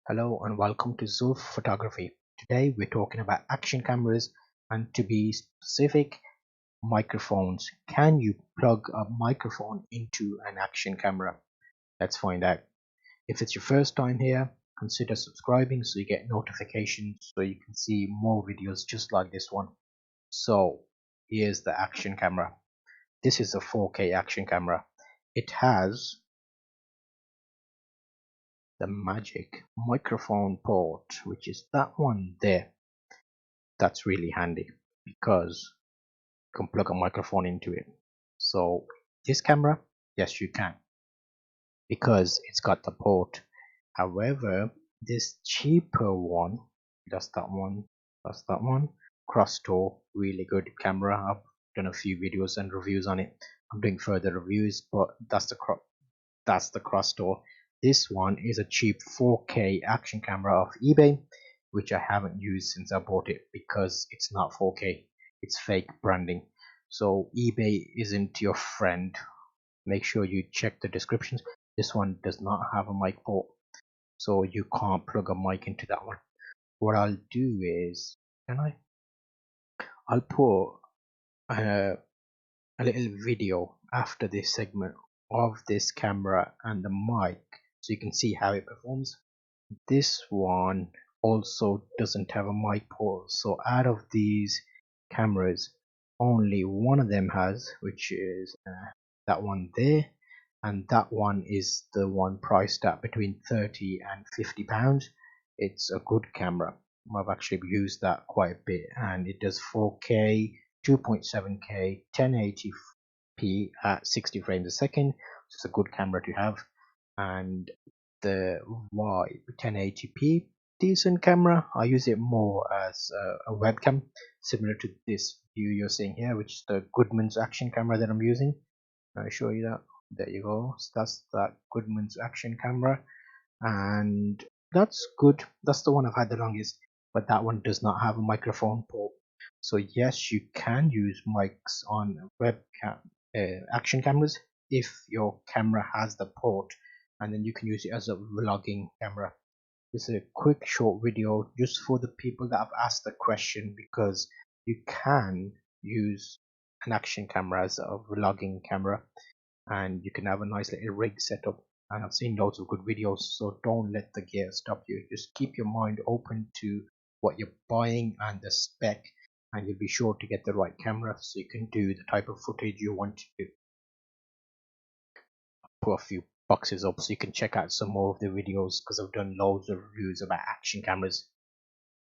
Hello and welcome to Zulf Photography. Today we're talking about action cameras and to be specific, microphones. Can you plug a microphone into an action camera? Let's find out. If it's your first time here, consider subscribing so you get notifications so you can see more videos just like this one. So here's the action camera. This is a 4K action camera. It has the magic microphone port, which is that one there. That's really handy because you can plug a microphone into it. So this camera, yes you can, because it's got the port. However, this cheaper one, that's that one, Crossto, really good camera. I've done a few videos and reviews on it. I'm doing further reviews, but that's the Crossto. This one is a cheap 4K action camera off eBay, which I haven't used since I bought it because it's not 4K. It's fake branding. So eBay isn't your friend. Make sure you check the descriptions. This one does not have a mic port, so you can't plug a mic into that one. What I'll do is, can I? I'll put a little video after this segment of this camera and the mic so you can see how it performs. This one also doesn't have a mic port, so out of these cameras only one of them has, which is that one there, and that one is the one priced at between 30 and 50 pounds. It's a good camera. I've actually used that quite a bit, and it does 4K, 2.7K, 1080p at 60 frames a second. So it's a good camera to have. And the Vibe 1080p, decent camera. I use it more as a webcam, similar to this view you're seeing here, which is the Goodman's action camera that I'm using. I'll show you that. There you go. So that's that Goodman's action camera, and that's good. That's the one I've had the longest, but that one does not have a microphone port. So yes, you can use mics on webcam action cameras if your camera has the port, and then you can use it as a vlogging camera. This is a quick short video just for the people that have asked the question, because you can use an action camera as a vlogging camera and you can have a nice little rig setup. And I've seen loads of good videos, so don't let the gear stop you. Just keep your mind open to what you're buying and the spec, and you'll be sure to get the right camera so you can do the type of footage you want to do. Put a few boxes up so you can check out some more of the videos, because I've done loads of reviews about action cameras.